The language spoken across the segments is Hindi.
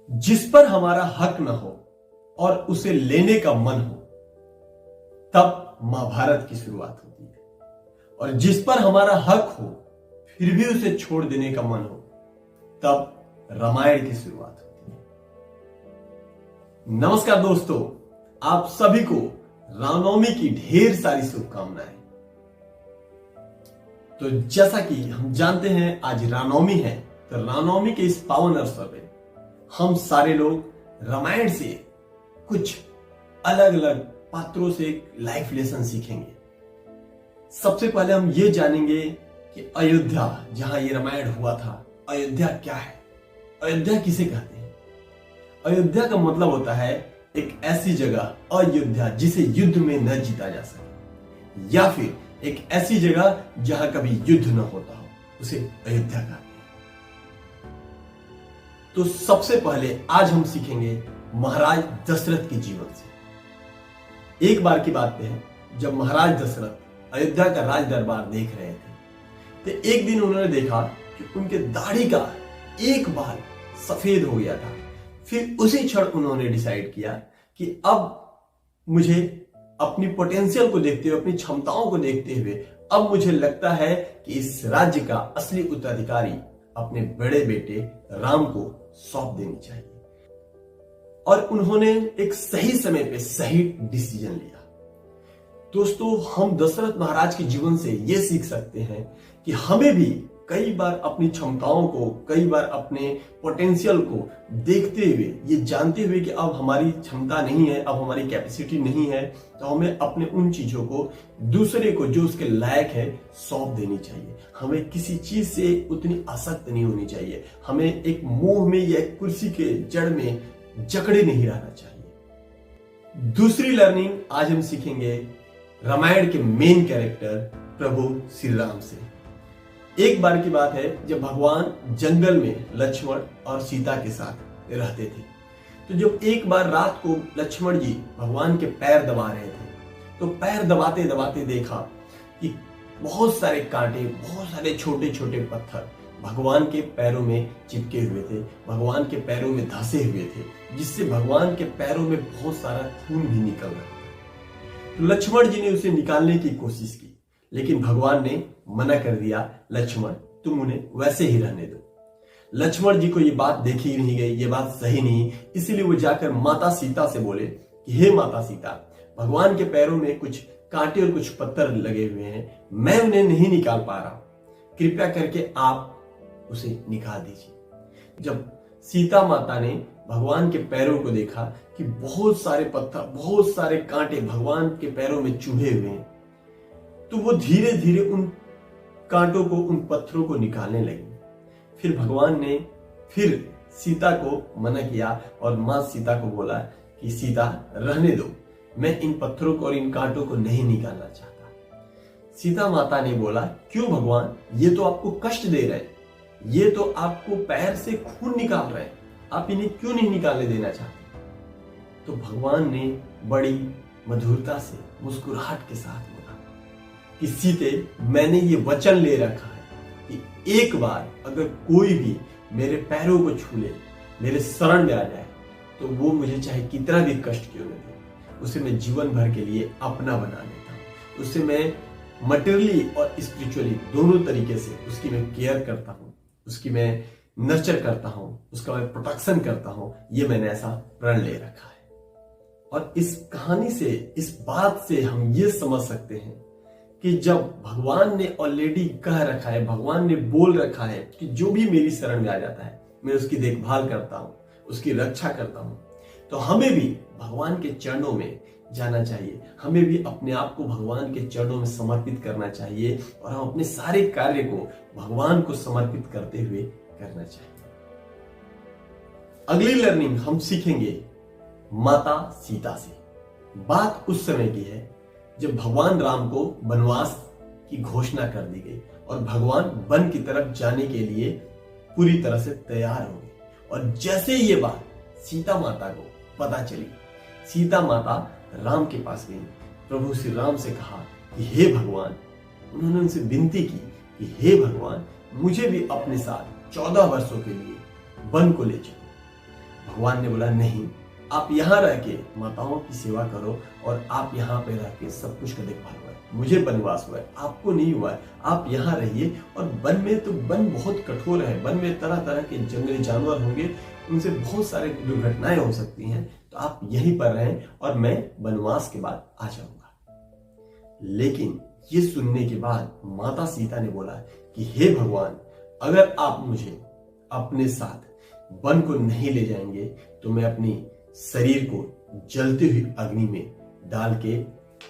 जिस पर हमारा हक न हो और उसे लेने का मन हो, तब महाभारत की शुरुआत होती है। और जिस पर हमारा हक हो फिर भी उसे छोड़ देने का मन हो, तब रामायण की शुरुआत होती है। नमस्कार दोस्तों, आप सभी को रामनवमी की ढेर सारी शुभकामनाएं। तो जैसा कि हम जानते हैं आज रामनवमी है, तो रामनवमी के इस पावन अवसर पे हम सारे लोग रामायण से कुछ अलग अलग पात्रों से एक लाइफ लेसन सीखेंगे। सबसे पहले हम ये जानेंगे कि अयोध्या, जहां ये रामायण हुआ था, अयोध्या क्या है, अयोध्या किसे कहते हैं। अयोध्या का मतलब होता है एक ऐसी जगह, अयोध्या, जिसे युद्ध में न जीता जा सके, या फिर एक ऐसी जगह जहां कभी युद्ध न होता हो, उसे अयोध्या कहते हैं। तो सबसे पहले आज हम सीखेंगे महाराज दशरथ के जीवन से। एक बार की बात है, जब महाराज दशरथ अयोध्या का राज दरबार देख रहे थे, तो एक दिन उन्होंने देखा कि उनके दाढ़ी का एक बाल सफेद हो गया था। फिर उसी क्षण उन्होंने डिसाइड किया कि अब मुझे अपनी पोटेंशियल को देखते हुए, अपनी क्षमताओं को देखते हुए, अब मुझे लगता है कि इस राज्य का असली उत्तराधिकारी अपने बड़े बेटे राम को सौंप देनी चाहिए। और उन्होंने एक सही समय पे सही डिसीजन लिया। दोस्तों, हम दशरथ महाराज के जीवन से यह सीख सकते हैं कि हमें भी कई बार अपनी क्षमताओं को, कई बार अपने पोटेंशियल को देखते हुए, ये जानते हुए कि अब हमारी क्षमता नहीं है, अब हमारी कैपेसिटी नहीं है, तो हमें अपने उन चीजों को दूसरे को जो उसके लायक है सौंप देनी चाहिए। हमें किसी चीज से उतनी आसक्त नहीं होनी चाहिए। हमें एक मोह में या एक कुर्सी के जड़ में जकड़े नहीं रहना चाहिए। दूसरी लर्निंग आज हम सीखेंगे रामायण के मेन कैरेक्टर प्रभु श्री राम से। एक बार की बात है, जब भगवान जंगल में लक्ष्मण और सीता के साथ रहते थे, तो जब एक बार रात को लक्ष्मण जी भगवान के पैर दबा रहे थे, तो पैर दबाते दबाते देखा कि बहुत सारे कांटे, बहुत सारे छोटे छोटे पत्थर भगवान के पैरों में चिपके हुए थे, भगवान के पैरों में धंसे हुए थे, जिससे भगवान के पैरों में बहुत सारा खून भी निकल रहा था। तो लक्ष्मण जी ने उसे निकालने की कोशिश की, लेकिन भगवान ने मना कर दिया, लक्ष्मण तुम उन्हें वैसे ही रहने दो। लक्ष्मण जी को ये बात देखी नहीं गई, ये बात सही नहीं, इसलिए वो जाकर माता सीता से बोले कि हे माता सीता, भगवान के पैरों में कुछ कांटे और कुछ पत्थर लगे हुए हैं, मैं उन्हें नहीं निकाल पा रहा, कृपया करके आप उसे निकाल दीजिए। जब सीता माता ने भगवान के पैरों को देखा कि बहुत सारे पत्थर, बहुत सारे कांटे भगवान के पैरों में चुभे हुए हैं, तो वो धीरे धीरे उन कांटों को, उन पत्थरों को निकालने लगी। फिर भगवान ने फिर सीता को मना किया और मां सीता को बोला कि सीता रहने दो, मैं इन पत्थरों को और इन कांटों को नहीं निकालना चाहता। सीता माता ने बोला, क्यों भगवान, ये तो आपको कष्ट दे रहे हैं, ये तो आपको पैर से खून निकाल रहे हैं, आप इन्हें क्यों नहीं निकालने देना चाहते। तो भगवान ने बड़ी मधुरता से, मुस्कुराहट के साथ बोला कि सीते, मैंने ये वचन ले रखा है कि एक बार अगर कोई भी मेरे पैरों को छू ले, मेरे शरण में आ जाए, तो वो मुझे चाहे कितना भी कष्ट क्यों न दे, उसे मैं जीवन भर के लिए अपना बना लेता हूँ। उसे मैं मटेरियली और स्पिरिचुअली दोनों तरीके से उसकी मैं केयर करता हूँ, उसकी मैं नर्चर करता हूँ, उसका मैं प्रोटेक्शन करता हूँ। ये मैंने ऐसा प्रण ले रखा है। और इस कहानी से, इस बात से हम ये समझ सकते हैं कि जब भगवान ने ऑलरेडी कह रखा है, भगवान ने बोल रखा है कि जो भी मेरी शरण में आ जाता है, मैं उसकी देखभाल करता हूँ, उसकी रक्षा करता हूँ, तो हमें भी भगवान के चरणों में जाना चाहिए। हमें भी अपने आप को भगवान के चरणों में समर्पित करना चाहिए और हम अपने सारे कार्य को भगवान को समर्पित करते हुए करना चाहिए। अगली लर्निंग हम सीखेंगे माता सीता से। बात उस समय की है जब भगवान राम को वनवास की घोषणा कर दी गई और भगवान वन की तरफ जाने के लिए पूरी तरह से तैयार हो गए। और जैसे ये बात सीता माता को पता चली, सीता माता राम के पास गई, प्रभु श्री राम से कहा कि हे भगवान, उन्होंने उनसे विनती की कि हे भगवान, मुझे भी अपने साथ 14 वर्षों के लिए वन को ले चलो। भगवान ने बोला नहीं, आप यहाँ रह के माताओं की सेवा करो और आप यहाँ पे रह के सब कुछ का देखभाल हुआ है। मुझे वनवास हुआ है, आपको नहीं हुआ है। आप यहाँ रहिए। और वन में तो वन बहुत कठोर है, वन में तरह तरह के जंगली जानवर होंगे, उनसे बहुत सारे दुर्घटनाएं हो सकती हैं, तो आप यहीं पर रहें और मैं वनवास के बाद आ जाऊंगा। लेकिन ये सुनने के बाद माता सीता ने बोला कि हे भगवान, अगर आप मुझे अपने साथ वन को नहीं ले जाएंगे तो मैं अपनी शरीर को जलती हुई अग्नि में डाल के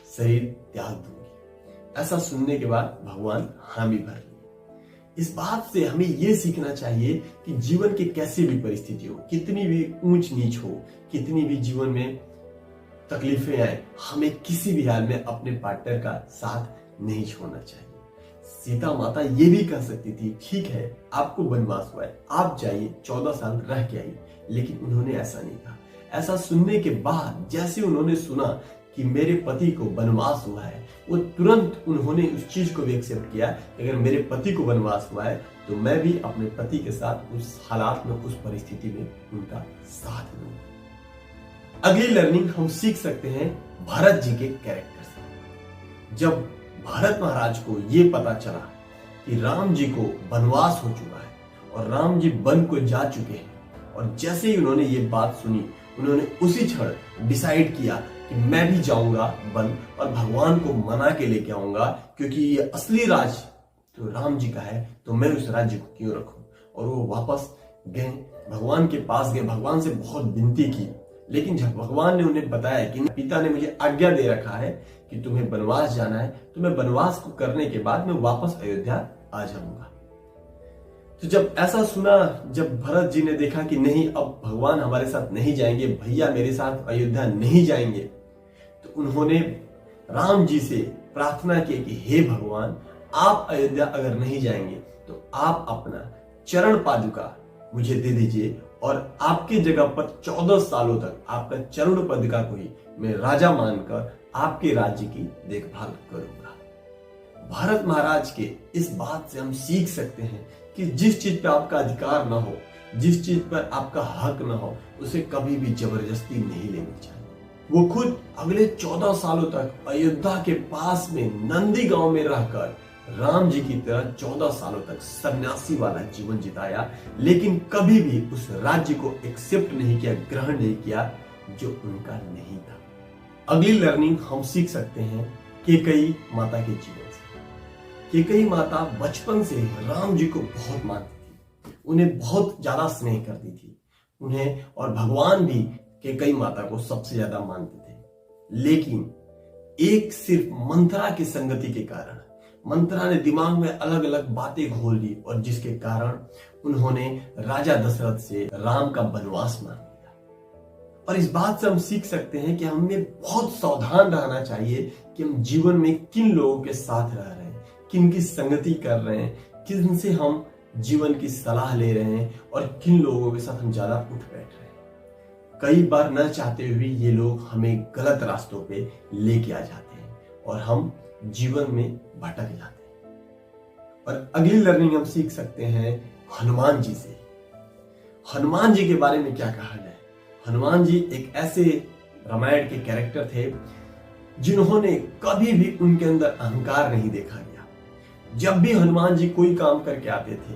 शरीर त्याग दूंगी। ऐसा सुनने के बाद भगवान हामी भर लिए। इस बात से हमें यह सीखना चाहिए कि जीवन की कैसी भी परिस्थिति हो, कितनी भी ऊंच नीच हो, कितनी भी जीवन में तकलीफें आए, हमें किसी भी हाल में अपने पार्टनर का साथ नहीं छोड़ना चाहिए। सीता माता ये भी कह सकती थी, ठीक है आपको वनवास हुआ है, आप जाइए 14 साल रह के आइए, लेकिन उन्होंने ऐसा नहीं कहा। ऐसा सुनने के बाद जैसे उन्होंने सुना कि मेरे पति को वनवास हुआ है, वो तुरंत उन्होंने उस चीज को भी एक्सेप्ट किया कि अगर मेरे पति को वनवास हुआ है तो मैं भी अपने पति के साथ उस हालात में, उस परिस्थिति में उनका साथ दूंगा। अगली लर्निंग हम सीख सकते हैं भरत जी के कैरेक्टर से। जब भरत महाराज को ये पता चला कि राम जी को वनवास हो चुका है और राम जी वन को जा चुके हैं, और जैसे ही उन्होंने ये बात सुनी, उन्होंने उसी क्षण डिसाइड किया कि मैं भी जाऊंगा वन और भगवान को मना के लेके आऊंगा, क्योंकि ये असली राज तो राम जी का है, तो मैं उस राज्य को क्यों रखूं। और वो वापस गए, भगवान के पास गए, भगवान से बहुत विनती की। लेकिन जब भगवान ने उन्हें बताया कि पिता ने मुझे आज्ञा दे रखा है कि तुम्हें वनवास जाना है, तो मैं वनवास को करने के बाद मैं वापस अयोध्या आ जाऊंगा। तो जब ऐसा सुना, जब भरत जी ने देखा कि नहीं, अब भगवान हमारे साथ नहीं जाएंगे, भैया मेरे साथ अयोध्या नहीं जाएंगे, तो उन्होंने राम जी से प्रार्थना की कि हे भगवान, आप अयोध्या अगर नहीं जाएंगे तो आप अपना चरण पादुका मुझे दे दीजिए और आपकी जगह पर 14 सालों तक आपका चरण पादुका को ही मैं राजा मानकर आपके राज्य की देखभाल करूंगा। भारत महाराज के इस बात से हम सीख सकते हैं कि जिस चीज पर आपका अधिकार ना हो, जिस चीज पर आपका हक ना हो, उसे कभी भी जबरदस्ती नहीं लेनी चाहिए। वो खुद अगले 14 सालों तक अयोध्या के पास में नंदी गांव में रहकर राम जी की तरह 14 सालों तक सन्यासी वाला जीवन जिताया, लेकिन कभी भी उस राज्य को एक्सेप्ट नहीं किया, ग्रहण नहीं किया जो उनका नहीं था। अगली लर्निंग हम सीख सकते हैं कैकेयी माता के जीवन से। कैकेयी माता बचपन से राम जी को बहुत मानती थी, उन्हें बहुत ज्यादा स्नेह करती थी उन्हें, और भगवान भी कैकेयी माता को सबसे ज्यादा मानते थे। लेकिन एक सिर्फ मंत्रा की संगति के कारण मंत्रा ने दिमाग में अलग अलग बातें घोल दी, और जिसके कारण उन्होंने राजा दशरथ से राम का वनवास मांग लिया। और इस बात से हम सीख सकते हैं कि हमें बहुत सावधान रहना चाहिए कि हम जीवन में किन लोगों के साथ रह रहे हैं, किन की संगति कर रहे हैं, किन से हम जीवन की सलाह ले रहे हैं और किन लोगों के साथ हम ज्यादा उठ बैठ रहे हैं। कई बार न चाहते हुए ये लोग हमें गलत रास्तों पे लेके आ जाते हैं और हम जीवन में भटक जाते हैं। और अगली लर्निंग हम सीख सकते हैं हनुमान जी से। हनुमान जी के बारे में क्या कहा जाए। हनुमान जी एक ऐसे रामायण के कैरेक्टर थे जिन्होंने कभी भी उनके अंदर अहंकार नहीं देखा गया। जब भी हनुमान जी कोई काम करके आते थे,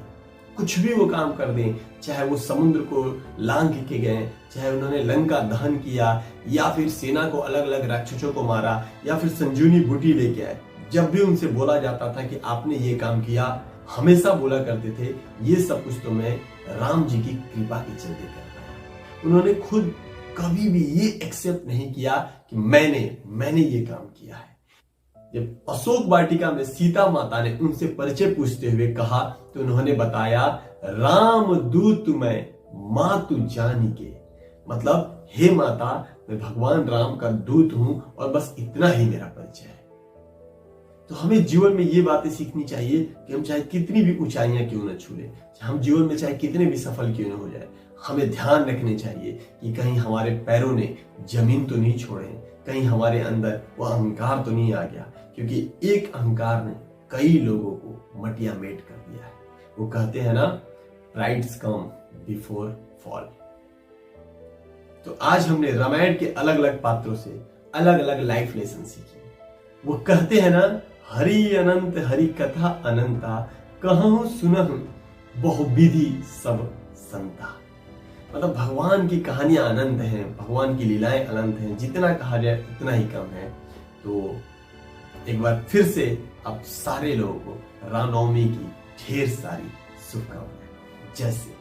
कुछ भी वो काम कर दें, चाहे वो समुद्र को लांघ के गए, चाहे उन्होंने लंका दहन किया, या फिर सेना को अलग अलग राक्षसों को मारा, या फिर संजीवनी बूटी लेके आए, जब भी उनसे बोला जाता था कि आपने ये काम किया, हमेशा बोला करते थे ये सब कुछ तो मैं राम जी की कृपा के चलते कर पाया। उन्होंने खुद कभी भी ये एक्सेप्ट नहीं किया कि मैंने ये काम किया है। जब अशोक वाटिका में सीता माता ने उनसे परिचय पूछते हुए कहा, तो उन्होंने बताया राम दूत मैं मां तू जानी के, मतलब हे माता, मैं भगवान राम का दूत हूं और बस इतना ही मेरा परिचय है। तो हमें जीवन में ये बातें सीखनी चाहिए कि हम चाहे कितनी भी ऊंचाइयां क्यों न छू ले, हम जीवन में चाहे कितने भी सफल क्यों न हो जाए, हमें ध्यान रखने चाहिए कि कहीं हमारे पैरों ने जमीन तो नहीं छोड़े, कहीं हमारे अंदर वो अहंकार तो नहीं आ गया, क्योंकि एक अहंकार ने कई लोगों को मटिया मेट कर दिया है। वो कहते हैं ना, प्राइड्स कम बिफोर फॉल। तो आज हमने रामायण के अलग अलग पात्रों से अलग अलग लाइफ लेसन सीखे। वो कहते हैं ना, हरि अनंत हरि कथा अनंता, कहूं सुनहु बहुविधि सब संता। मतलब भगवान की कहानियां अनंत हैं, भगवान की लीलाएं अनंत हैं, जितना कहा जाए उतना ही कम है। तो एक बार फिर से आप सारे लोगों को रामनवमी की ढेर सारी शुभकामनाएं। जय श्री